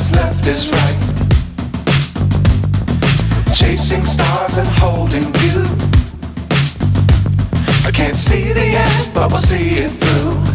what's left is right. Chasing stars and holding you. I can't see the end, but we'll see it through.